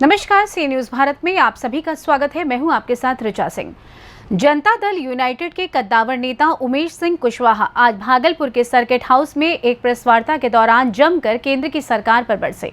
नमस्कार, सी न्यूज भारत में आप सभी का स्वागत है। मैं हूं आपके साथ ऋचा सिंह। जनता दल यूनाइटेड के कद्दावर नेता उमेश सिंह कुशवाहा आज भागलपुर के सर्किट हाउस में एक प्रेस वार्ता के दौरान जमकर केंद्र की सरकार पर बरसे।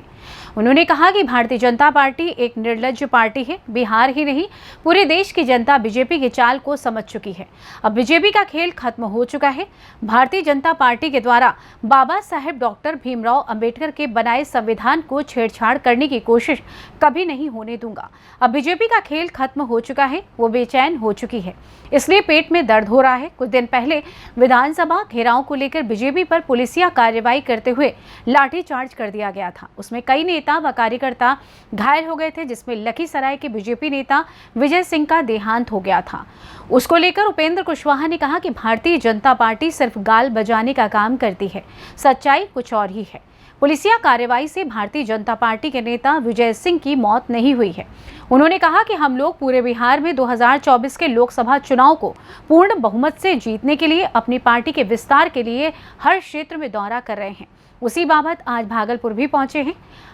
उन्होंने कहा कि भारतीय जनता पार्टी एक निर्लज्ज पार्टी है। बिहार ही नहीं, पूरे देश की जनता बीजेपी की चाल को समझ चुकी है। अब बीजेपी का खेल खत्म हो चुका है। भारतीय जनता पार्टी के द्वारा बाबा साहेब डॉक्टर भीमराव अंबेडकर के बनाए संविधान को छेड़छाड़ करने की कोशिश कभी नहीं होने दूंगा। अब बीजेपी का खेल खत्म हो चुका है, वो बेचैन हो चुकी है, इसलिए पेट में दर्द हो रहा है। कुछ दिन पहले विधानसभा घेराव को लेकर बीजेपी पर पुलिसिया कार्रवाई करते हुए लाठीचार्ज कर दिया गया था। उसमें कई नेता व कार्यकर्ता घायल हो गए थे, जिसमें लखीसराय के बीजेपी नेता विजय सिंह का देहांत हो गया था। उसको लेकर उपेंद्र कुशवाहा ने कहा कि भारतीय जनता पार्टी सिर्फ गाल बजाने का काम करती है, सच्चाई कुछ और ही है। पुलिसिया कार्रवाई से भारतीय जनता पार्टी के नेता विजय सिंह की मौत नहीं हुई है। उन्होंने कहा कि हम लोग पूरे बिहार में 2024 के लोकसभा चुनाव को पूर्ण बहुमत से जीतने के लिए अपनी पार्टी के विस्तार के लिए हर क्षेत्र में दौरा कर रहे हैं। उसी बाबत आज भागलपुर भी पहुंचे हैं।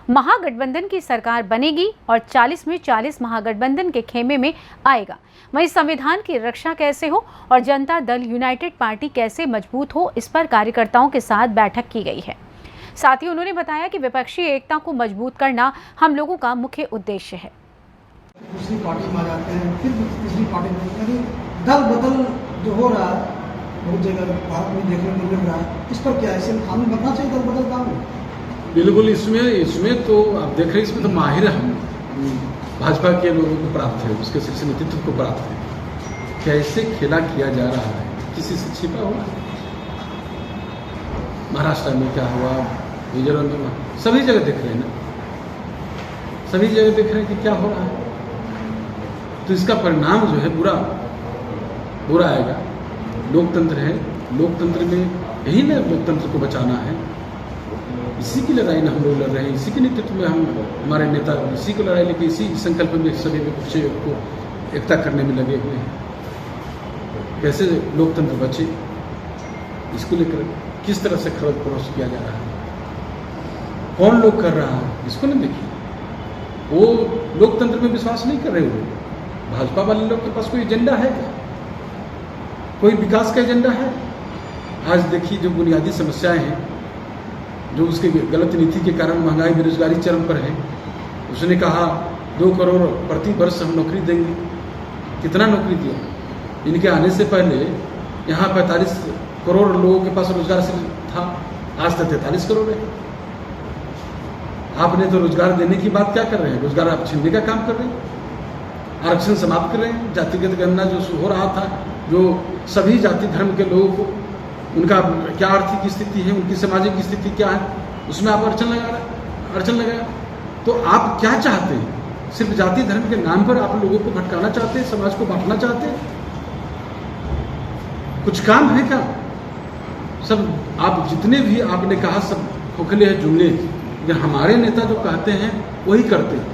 महागठबंधन की सरकार बनेगी और 40 में 40 महागठबंधन के खेमे में आएगा। वहीं संविधान की रक्षा कैसे हो और जनता दल यूनाइटेड पार्टी कैसे मजबूत हो, इस पर कार्यकर्ताओं के साथ बैठक की गई है। साथ ही उन्होंने बताया कि विपक्षी एकता को मजबूत करना हम लोगों का मुख्य उद्देश्य है। दूसरी पार्टी में आ जाते हैं, फिर तीसरी पार्टी में, यानी दल बदल जो हो रहा है बहुत जगह भारत में देखने को मिल रहा है। इस पर क्या ऐसे कानून बनना चाहिए दल बदल कानून? बिल्कुल, इसमें तो आप देख रहे हैं, इसमें तो माहिर हम भाजपा के लोगों को प्राप्त है, उसके शीर्ष नेतृत्व को प्राप्त है। कैसे खेला किया जा रहा है, किसी से छिपा हुआ। महाराष्ट्र में क्या हुआ, मिजोरम में, सभी जगह देख रहे हैं ना, सभी जगह देख रहे हैं कि क्या हो रहा है। तो इसका परिणाम जो है बुरा आएगा। लोकतंत्र है, लोकतंत्र में यही ना, लोकतंत्र को बचाना है। इसी की लड़ाई ना हम लोग लड़ रहे हैं, इसी के नेतृत्व में हमारे नेता इसी को लड़ाई लेके इसी संकल्प में सभी विपक्षी को एकता करने में लगे हुए हैं। कैसे लोकतंत्र बचे, इसको लेकर किस तरह से खरोच परोस किया जा रहा है, कौन लोग कर रहा है, इसको नहीं देखिए। वो लोकतंत्र में विश्वास नहीं कर रहे हुए। भाजपा वाले लोग के पास कोई एजेंडा है क्या? कोई विकास का एजेंडा है? आज देखिए जो बुनियादी समस्याएं हैं, जो उसके गलत नीति के कारण महंगाई बेरोजगारी चरम पर है। उसने कहा 2 करोड़ प्रति वर्ष हम नौकरी देंगे। कितना नौकरी दिया? इनके आने से पहले यहाँ 45 करोड़ लोगों के पास रोजगार से था, आज तक 43 करोड़ है। आपने तो रोजगार देने की बात क्या कर रहे हैं? रोजगार आप छीनने का काम कर रहे हैं, आरक्षण समाप्त कर रहे हैं। जातिगत गणना जो हो रहा था, जो सभी जाति धर्म के लोगों को उनका क्या आर्थिक स्थिति है, उनकी सामाजिक स्थिति क्या है, उसमें आप अड़चन लगाया। तो आप क्या चाहते हैं? सिर्फ जाति धर्म के नाम पर आप लोगों को भटकाना चाहते हैं, समाज को बांटना चाहते हैं? कुछ काम है क्या? सब आप जितने भी आपने कहा सब खोखले हैं, जुमले। लेकिन हमारे नेता जो कहते हैं वही करते हैं।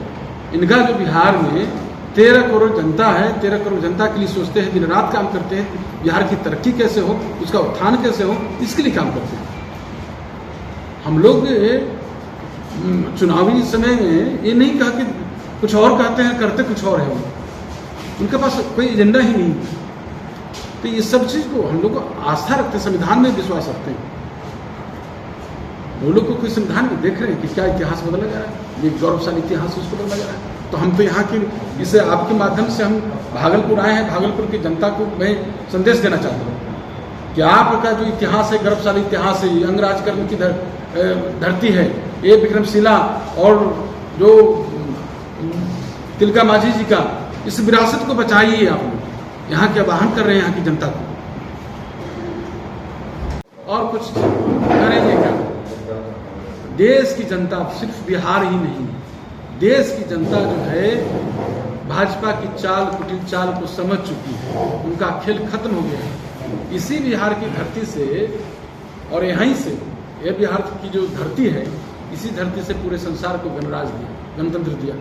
इनका जो बिहार में 13 करोड़ जनता है, 13 करोड़ जनता के लिए सोचते हैं, दिन रात काम करते हैं। बिहार की तरक्की कैसे हो, उसका उत्थान कैसे हो, इसके लिए काम करते हैं। हम लोग चुनावी समय में ये नहीं कहा कि कुछ और कहते हैं, करते कुछ और है। उनके पास कोई एजेंडा ही नहीं। तो ये सब चीज़ को हम लोग को आस्था रखते हैं, संविधान में विश्वास रखते हैं। वो लोग को कोई संविधान में देख रहे हैं कि क्या इतिहास बदला जा रहा है, ये गौरवशाली इतिहास उसको बदला जा रहा है। तो हम तो यहाँ की इसे आपके माध्यम से हम भागलपुर आए हैं। भागलपुर की जनता को मैं संदेश देना चाहता हूँ कि आपका जो इतिहास है, गौरवशाली इतिहास है, अंगराज कर्ण की धरती है, ये विक्रमशिला और जो तिलका मांझी जी का, इस विरासत को बचाइए। आप लोग यहाँ के आह्वान कर रहे हैं यहाँ की जनता को, और कुछ करेंगे क्या? देश की जनता, सिर्फ बिहार ही नहीं, देश की जनता जो है भाजपा की चाल, कुटिल चाल को समझ चुकी है। उनका खेल खत्म हो गया है। इसी बिहार की धरती से और यहीं से, यह बिहार की जो धरती है, इसी धरती से पूरे संसार को गणराज्य दिया, गणतंत्र दिया।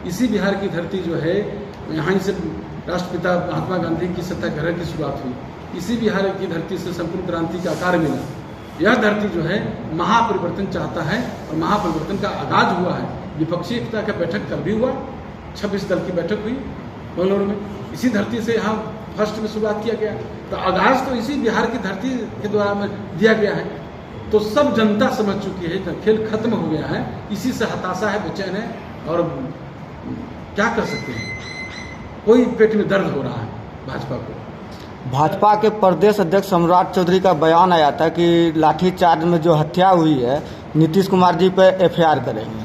इसी बिहार की धरती जो है, यहाँ से राष्ट्रपिता महात्मा गांधी की सत्याग्रह की शुरुआत हुई। इसी बिहार की धरती से संपूर्ण क्रांति का आकार मिला। यह धरती जो है महापरिवर्तन चाहता है और महापरिवर्तन का आगाज हुआ है। विपक्षी एकता का बैठक कल भी हुआ, 26 दल की बैठक हुई बेंगलुरु में। इसी धरती से यहाँ फर्स्ट में शुरुआत किया गया, तो आगाज तो इसी बिहार की धरती के द्वारा में दिया गया है। तो सब जनता समझ चुकी है, खेल खत्म हो गया है, इसी से हताशा है, बेचैन है, और क्या कर सकते हैं। कोई पेट में दर्द हो रहा है भाजपा को। भाजपा के प्रदेश अध्यक्ष सम्राट चौधरी का बयान आया था कि लाठीचार्ज में जो हत्या हुई है नीतीश कुमार जी पे एफआईआर करेंगे।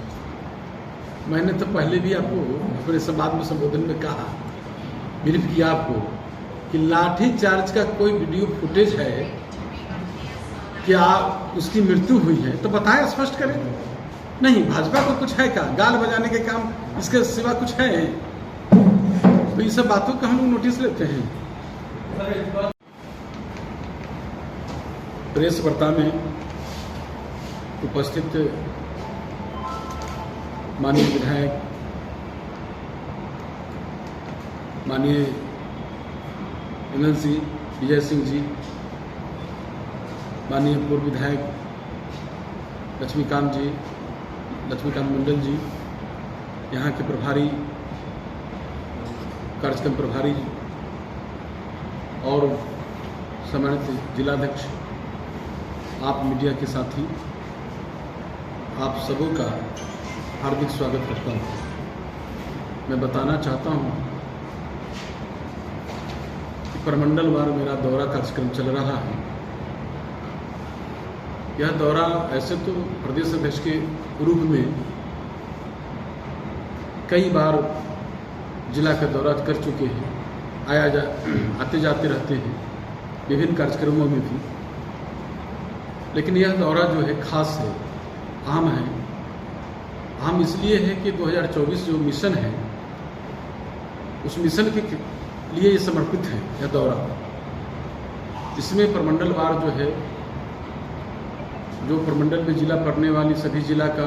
मैंने तो पहले भी आपको अपने संवाद में संबोधन में कहा, ब्रीफ किया आपको कि लाठीचार्ज का कोई वीडियो फुटेज है कि उसकी मृत्यु हुई है तो बताएं, स्पष्ट करें। नहीं, भाजपा को कुछ है क्या, गाल बजाने के काम इसके सिवा कुछ है? तो ये सब बातों का हम लोग नोटिस लेते हैं। प्रेस वार्ता में उपस्थित माननीय विधायक, माननीय एमएलसी विजय सिंह जी, माननीय पूर्व विधायक लक्ष्मीकांत मंडल जी, यहाँ के प्रभारी, कार्यक्रम प्रभारी और सम्मानित जिलाध्यक्ष, आप मीडिया के साथी, आप सबों का हार्दिक स्वागत करता हूँ। मैं बताना चाहता हूँ कि प्रमंडलवार मेरा दौरा कार्यक्रम चल रहा है। यह दौरा ऐसे तो प्रदेश अध्यक्ष के रूप में कई बार जिला का दौरा कर चुके हैं, आते जाते रहते हैं विभिन्न कार्यक्रमों में भी, लेकिन यह दौरा जो है खास है, अहम है। अहम इसलिए है कि 2024 जो मिशन है उस मिशन के लिए ये समर्पित है यह दौरा। इसमें प्रमंडलवार जो है, जो प्रमंडल में जिला पड़ने वाली सभी जिला का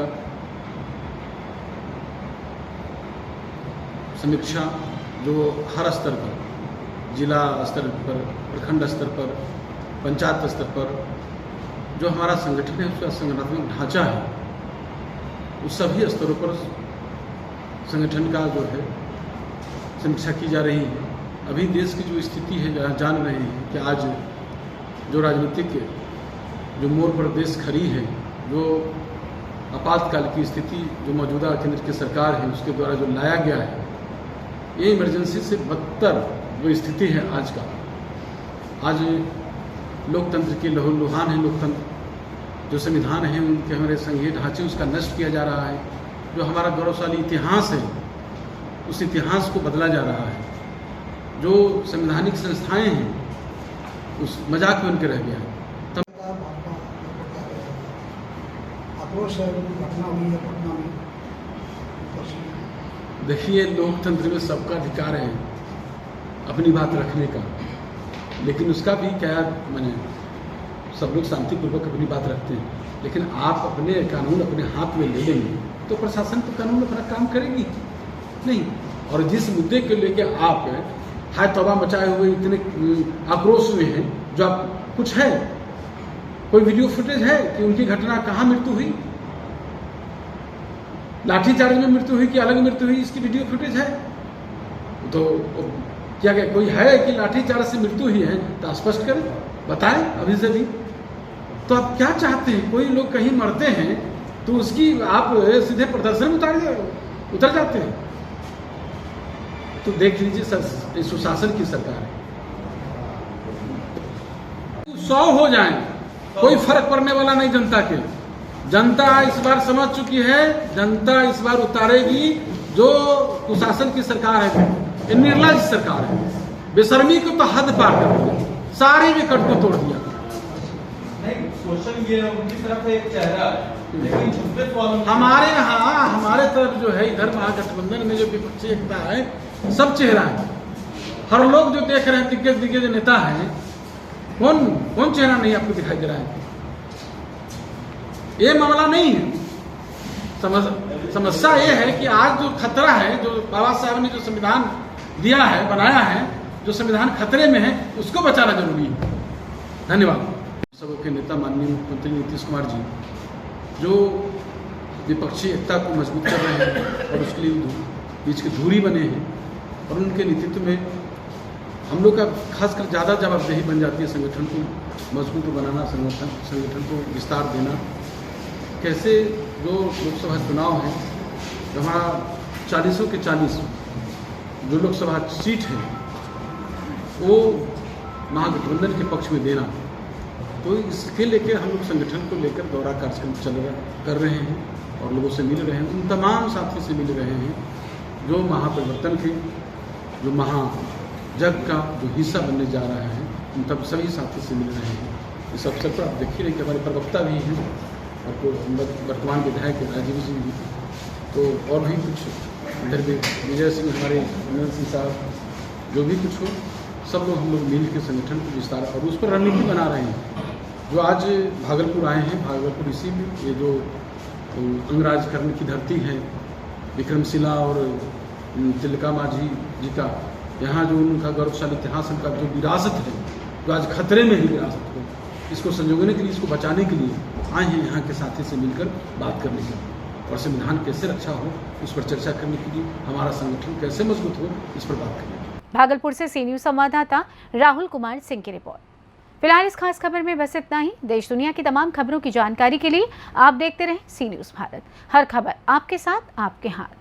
समीक्षा, जो हर स्तर पर, जिला स्तर पर, प्रखंड स्तर पर, पंचायत स्तर पर जो हमारा संगठन है, उसका संगठनात्मक ढांचा है, उस सभी स्तरों पर संगठन का जो है समीक्षा की जा रही है। अभी देश की जो स्थिति है, जहाँ जान रहे हैं कि आज जो राजनीतिक जो मोड़ पर देश खड़ी है, जो आपातकाल की स्थिति जो मौजूदा केंद्र की सरकार है उसके द्वारा जो लाया गया है, ये इमरजेंसी से बदतर जो स्थिति है आज का। आज लोकतंत्र के लहूलुहान है, लोकतंत्र जो संविधान है, उनके हमारे संघीय ढांचे उसका नष्ट किया जा रहा है। जो हमारा गौरवशाली इतिहास है उस इतिहास को बदला जा रहा है। जो संवैधानिक संस्थाएं हैं उस मजाक में उनके रह गया है। आक्रोश है, घटना हुई है पटना में। देखिए, लोकतंत्र में सबका अधिकार है अपनी बात रखने का, लेकिन उसका भी क्या मैंने सब लोग शांतिपूर्वक अपनी बात रखते हैं, लेकिन आप अपने कानून अपने हाथ में ले लेंगे तो प्रशासन तो कानून अपना काम करेगी नहीं। और जिस मुद्दे को लेके आप हाय तौबा मचाए हुए इतने आक्रोश हुए हैं, जो आप कुछ है, कोई वीडियो फुटेज है कि उनकी घटना कहाँ मृत्यु हुई, लाठीचार्ज में मृत्यु हुई कि अलग मृत्यु हुई, इसकी वीडियो फुटेज है? तो क्या कोई है कि लाठीचार्ज से मृत्यु हुई है तो स्पष्ट करें, बताएं अभी से भी। तो आप क्या चाहते हैं? कोई लोग कहीं मरते हैं तो उसकी आप सीधे प्रदर्शन में उतर जाते हैं। तो देख लीजिए, सुशासन की सरकार है। 100 हो जाएं, कोई फर्क पड़ने वाला नहीं जनता के। जनता इस बार समझ चुकी है, जनता इस बार उतारेगी। जो कुशासन की सरकार है, ये निर्लज सरकार है, बेशर्मी को तो हद पार कर दिया, सारे विकट को तोड़ दिया। नहीं, सोशल ये उनकी तरफ एक चेहरा है, लेकिन झुंबेश वालों हमारे यहाँ हमारे तरफ जो है, इधर महागठबंधन में जो विपक्षी एकता है, सब चेहरा है। हर लोग जो देख रहे हैं, दिग्गज नेता हैं, कौन चेहरा नहीं आपको दिखाई दे रहा है? ये मामला नहीं है। समस्या ये है कि आज जो खतरा है, जो बाबा साहब ने जो संविधान दिया है, बनाया है, जो संविधान खतरे में है, उसको बचाना जरूरी है। धन्यवाद। सबके नेता माननीय मुख्यमंत्री नीतीश कुमार जी, जो विपक्षी एकता को मजबूत कर रहे हैं और उसके लिए बीच की दूरी बने हैं। और उनके नेतृत्व में हम लोग का खासकर ज़्यादा जवाबदेही बन जाती है संगठन को मजबूत बनाना, संगठन को विस्तार देना। कैसे जो लोकसभा चुनाव है, हमारा 40 के 40 जो लोकसभा सीट है वो महागठबंधन के पक्ष में देना, तो इसके लेकर हम लोग संगठन को लेकर दौरा कार्यक्रम कर रहे हैं और लोगों से मिल रहे हैं। उन तमाम साथी से मिल रहे हैं जो महापरिवर्तन के, जो महाजग का जो हिस्सा बनने जा रहा है, उन तब सभी साथी से मिल रहे हैं। इस अवसर पर आप देख ही रहे कि हमारे प्रवक्ता भी हैं और वर्तमान विधायक राजीव जी भी, तो और भी कुछ इधर भी विजय सिंह, हमारे अनिल सिंह साहब, जो भी कुछ हो, सब लोग हम लोग मिल के संगठन को विस्तार और उस पर रणनीति बना रहे हैं। जो आज भागलपुर आए हैं, भागलपुर इसी में ये जो अंगराज करने की धरती है, विक्रमशिला और तिलका माझी जी का, यहाँ जो उनका गौरवशाली इतिहास, उनका जो विरासत है, जो आज खतरे में ही विरासत है, इसको संजोने के लिए, इसको बचाने के लिए आए हैं यहाँ के साथी से मिलकर बात करने के लिए, और संविधान कैसे रक्षा हो उस पर चर्चा करने के लिए, हमारा संगठन कैसे मजबूत हो इस पर बात करने के लिए। भागलपुर से सी न्यूज़ संवाददाता राहुल कुमार सिंह की रिपोर्ट। फिलहाल इस खास खबर में बस इतना ही। देश दुनिया की तमाम खबरों की जानकारी के लिए आप देखते रहें सी न्यूज़ भारत। हर खबर आपके साथ, आपके हाथ।